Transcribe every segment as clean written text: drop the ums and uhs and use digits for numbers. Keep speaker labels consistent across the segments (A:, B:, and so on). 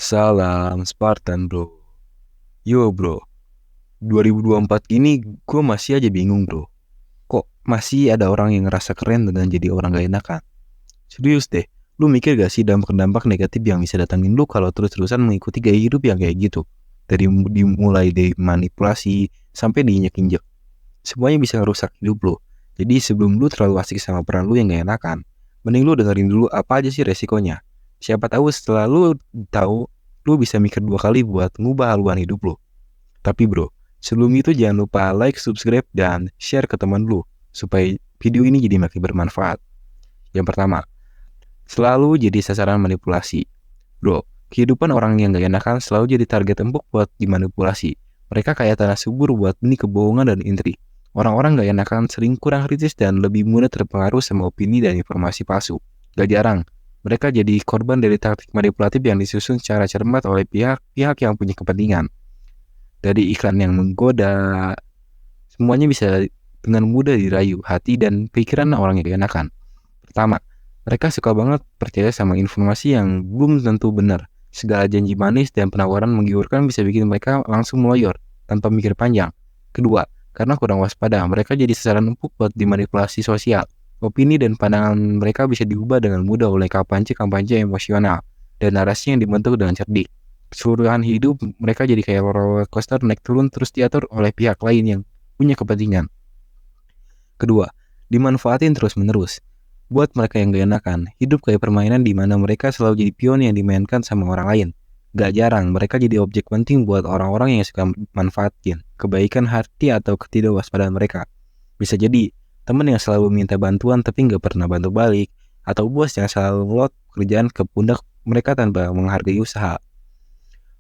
A: Salam Spartan bro. Yo bro, 2024 gini gue masih aja bingung bro. Kok masih ada orang yang ngerasa keren dengan jadi orang gak enakan? Serius deh, lu mikir gak sih dampak-dampak negatif yang bisa datangin lu kalau terus-terusan mengikuti gaya hidup yang kayak gitu? Dimulai dari manipulasi sampai diinjek-injek. Semuanya bisa ngerusak hidup lu. Jadi sebelum lu terlalu asik sama peran lu yang gak enakan, mending lu dengerin dulu apa aja sih resikonya. Siapa tahu setelah lu tahu, lu bisa mikir dua kali buat ngubah haluan hidup lu. Tapi bro, sebelum itu jangan lupa like, subscribe, dan share ke teman lu supaya video ini jadi makin bermanfaat. Yang pertama, selalu jadi sasaran manipulasi. Bro, kehidupan orang yang gak enakan selalu jadi target empuk buat dimanipulasi. Mereka kayak tanah subur buat benih kebohongan dan intrik. Orang-orang gak enakan sering kurang kritis dan lebih mudah terpengaruh sama opini dan informasi palsu. Gak jarang, mereka jadi korban dari taktik manipulatif yang disusun secara cermat oleh pihak-pihak yang punya kepentingan. Dari iklan yang menggoda, semuanya bisa dengan mudah dirayu hati dan pikiran orang yang gak enakan. Pertama, mereka suka banget percaya sama informasi yang belum tentu benar. Segala janji manis dan penawaran menggiurkan bisa bikin mereka langsung meloyor tanpa mikir panjang. Kedua, karena kurang waspada, mereka jadi sasaran empuk buat dimanipulasi sosial. Opini dan pandangan mereka bisa diubah dengan mudah oleh kampanye-kampanye emosional dan narasi yang dibentuk dengan cerdik. Keseluruhan hidup mereka jadi kayak roller coaster naik turun terus diatur oleh pihak lain yang punya kepentingan. Kedua, dimanfaatin terus-menerus. Buat mereka yang gak enakan, hidup kayak permainan di mana mereka selalu jadi pion yang dimainkan sama orang lain. Gak jarang, mereka jadi objek penting buat orang-orang yang suka manfaatin kebaikan hati atau ketidakwaspadaan mereka. Bisa jadi, teman yang selalu minta bantuan tapi gak pernah bantu balik, atau bos yang selalu lot kerjaan ke pundak mereka tanpa menghargai usaha.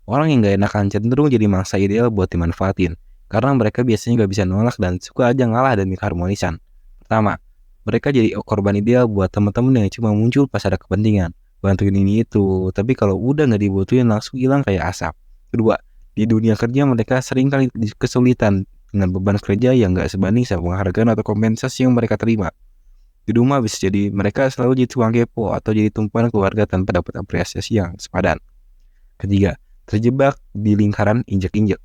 A: Orang yang gak enakan cenderung jadi mangsa ideal buat dimanfaatin, karena mereka biasanya gak bisa nolak dan suka aja ngalah demi keharmonisan. Pertama, mereka jadi korban ideal buat teman-teman yang cuma muncul pas ada kepentingan, bantuin ini itu, tapi kalau udah gak dibutuhin langsung hilang kayak asap. Kedua, di dunia kerja mereka sering kali kesulitan dengan beban kerja yang gak sebanding sama penghargaan atau kompensasi yang mereka terima. Di rumah bisa jadi mereka selalu jadi tukang kepo atau jadi tumpuan keluarga tanpa dapat apresiasi yang sepadan. Ketiga, terjebak di lingkaran injek-injek.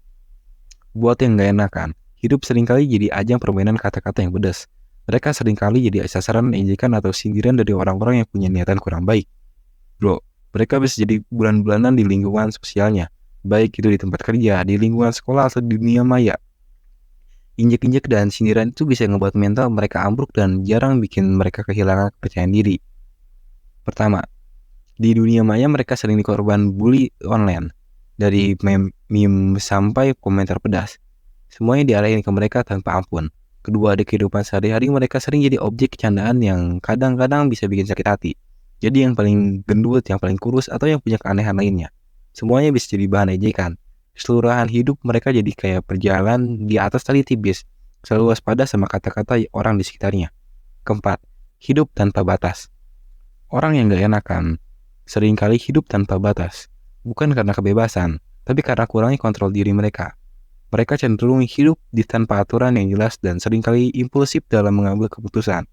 A: Buat yang gak enakan, hidup seringkali jadi ajang permainan kata-kata yang pedas. Mereka seringkali jadi sasaran ejekan atau sindiran dari orang-orang yang punya niatan kurang baik. Bro, mereka bisa jadi bulan-bulanan di lingkungan sosialnya, baik itu di tempat kerja, di lingkungan sekolah, atau di dunia maya. Injek-injek dan sindiran itu bisa ngebuat mental mereka ambruk dan jarang bikin mereka kehilangan kepercayaan diri. Pertama, di dunia maya mereka sering dikorban bully online. Dari meme sampai komentar pedas, semuanya diarahin ke mereka tanpa ampun. Kedua, di kehidupan sehari-hari mereka sering jadi objek candaan yang kadang-kadang bisa bikin sakit hati. Jadi yang paling gendut, yang paling kurus, atau yang punya keanehan lainnya, semuanya bisa jadi bahan ejekan. Keseluruhan hidup mereka jadi kayak berjalan di atas tali tipis, selalu waspada sama kata-kata orang di sekitarnya. Keempat, hidup tanpa batas. Orang yang gak enakan seringkali hidup tanpa batas. Bukan karena kebebasan, tapi karena kurangnya kontrol diri mereka. Mereka cenderung hidup di tanpa aturan yang jelas dan seringkali impulsif dalam mengambil keputusan.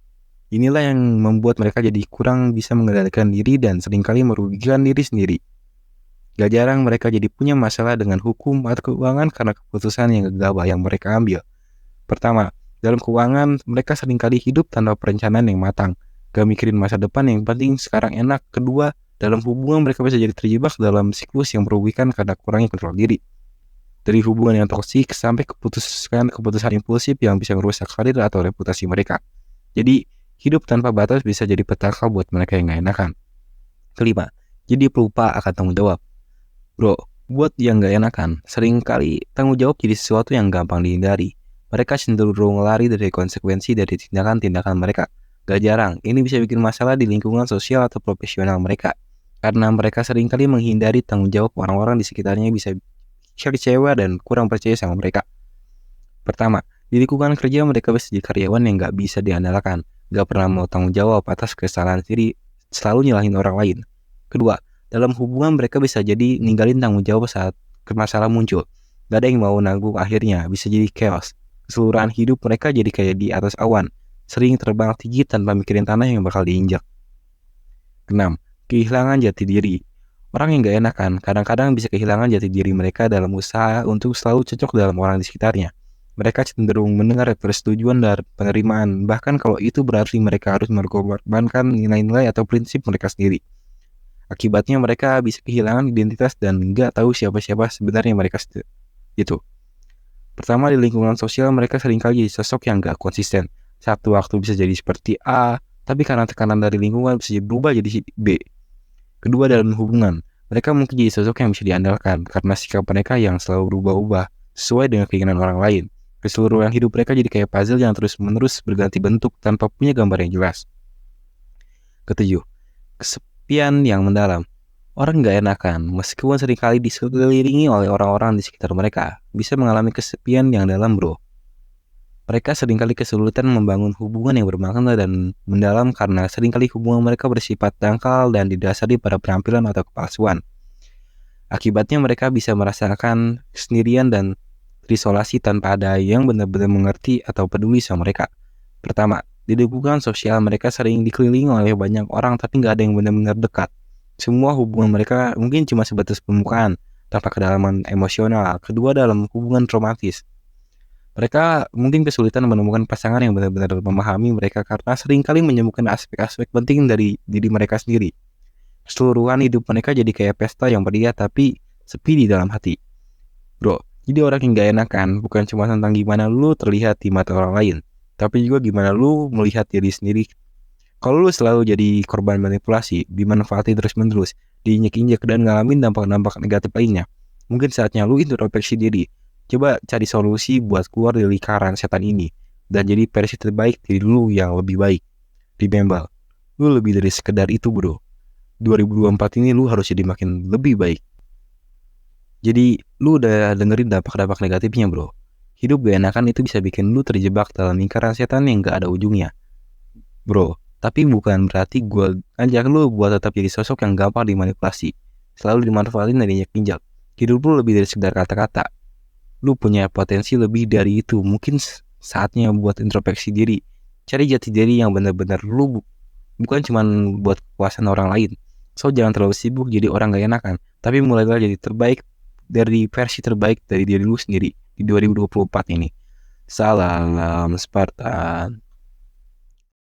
A: Inilah yang membuat mereka jadi kurang bisa mengendalikan diri dan seringkali merugikan diri sendiri. Gak jarang mereka jadi punya masalah dengan hukum atau keuangan karena keputusan yang gegabah yang mereka ambil. Pertama, dalam keuangan mereka seringkali hidup tanpa perencanaan yang matang. Gak mikirin masa depan, yang penting sekarang enak. Kedua, dalam hubungan mereka bisa jadi terjebak dalam siklus yang merugikan karena kurangnya kontrol diri. Dari hubungan yang toksik sampai keputusan impulsif yang bisa merusak karir atau reputasi mereka. Jadi, hidup tanpa batas bisa jadi petaka buat mereka yang gak enakan. Kelima, jadi pelupa akan tanggung jawab. Bro, buat yang gak enakan, seringkali tanggung jawab jadi sesuatu yang gampang dihindari. Mereka cenderung lari dari konsekuensi dari tindakan-tindakan mereka. Gak jarang, ini bisa bikin masalah di lingkungan sosial atau profesional mereka. Karena mereka seringkali menghindari tanggung jawab orang-orang di sekitarnya bisa kecewa dan kurang percaya sama mereka. Pertama, di lingkungan kerja mereka bisa jadi karyawan yang gak bisa diandalkan, gak pernah mau tanggung jawab atas kesalahan sendiri, selalu nyalahin orang lain. Kedua, dalam hubungan mereka bisa jadi ninggalin tanggung jawab saat masalah muncul. Gak ada yang mau nanggung, akhirnya bisa jadi chaos. Keseluruhan hidup mereka jadi kayak di atas awan, sering terbang tinggi tanpa mikirin tanah yang bakal diinjak. Keenam, kehilangan jati diri. Orang yang gak enakan kadang-kadang bisa kehilangan jati diri mereka dalam usaha untuk selalu cocok dalam orang di sekitarnya. Mereka cenderung mendengar persetujuan dan penerimaan, bahkan kalau itu berarti mereka harus mengorbankan nilai-nilai atau prinsip mereka sendiri. Akibatnya mereka bisa kehilangan identitas dan nggak tahu siapa-siapa sebenarnya mereka itu. Pertama, di lingkungan sosial mereka seringkali jadi sosok yang gak konsisten. Satu waktu bisa jadi seperti A, tapi karena tekanan dari lingkungan bisa berubah jadi B. Kedua, dalam hubungan, mereka mungkin jadi sosok yang bisa diandalkan karena sikap mereka yang selalu berubah-ubah sesuai dengan keinginan orang lain. Keseluruhan hidup mereka jadi kayak puzzle yang terus-menerus berganti bentuk tanpa punya gambar yang jelas. Ketujuh, kesepian yang mendalam. Orang gak enakan, meskipun seringkali dikelilingi oleh orang-orang di sekitar mereka, bisa mengalami kesepian yang dalam, bro. Mereka seringkali kesulitan membangun hubungan yang bermakna dan mendalam karena seringkali hubungan mereka bersifat dangkal dan didasari pada penampilan atau kepalsuan. Akibatnya mereka bisa merasakan kesendirian dan terisolasi tanpa ada yang benar-benar mengerti atau peduli sama mereka. Pertama, di lingkungan sosial mereka sering dikelilingi oleh banyak orang tapi nggak ada yang benar-benar dekat. Semua hubungan mereka mungkin cuma sebatas permukaan, tanpa kedalaman emosional. Kedua, dalam hubungan romantis, mereka mungkin kesulitan menemukan pasangan yang benar-benar memahami mereka karena seringkali menyembuhkan aspek-aspek penting dari diri mereka sendiri. Keseluruhan hidup mereka jadi kayak pesta yang meriah tapi sepi di dalam hati. Bro, jadi orang yang gak enakan bukan cuma tentang gimana lu terlihat di mata orang lain, tapi juga gimana lu melihat diri sendiri. Kalau lu selalu jadi korban manipulasi, dimanfaati terus-menerus, diinjek-injek dan ngalamin dampak-dampak negatif lainnya, mungkin saatnya lu introspeksi diri. Coba cari solusi buat keluar dari lingkaran setan ini dan jadi versi terbaik diri lu yang lebih baik. Remember, lu lebih dari sekedar itu, bro. 2024 ini lu harus jadi makin lebih baik. Jadi lu udah dengerin dampak-dampak negatifnya, bro. Hidup gak enakan itu bisa bikin lu terjebak dalam lingkaran setan yang gak ada ujungnya, bro. Tapi bukan berarti gue ngajak lu buat tetap jadi sosok yang gampang dimanipulasi, selalu dimanfaatin dan diinjak-injak. Hidup lu lebih dari sekedar kata-kata. Lu punya potensi lebih dari itu. Mungkin saatnya buat introspeksi diri. Cari jati diri yang benar-benar lu, bukan cuma buat kepuasan orang lain. So jangan terlalu sibuk jadi orang gak enakan, tapi mulailah jadi terbaik dari versi terbaik dari diri lu sendiri di 2024 ini. Salam Spartan.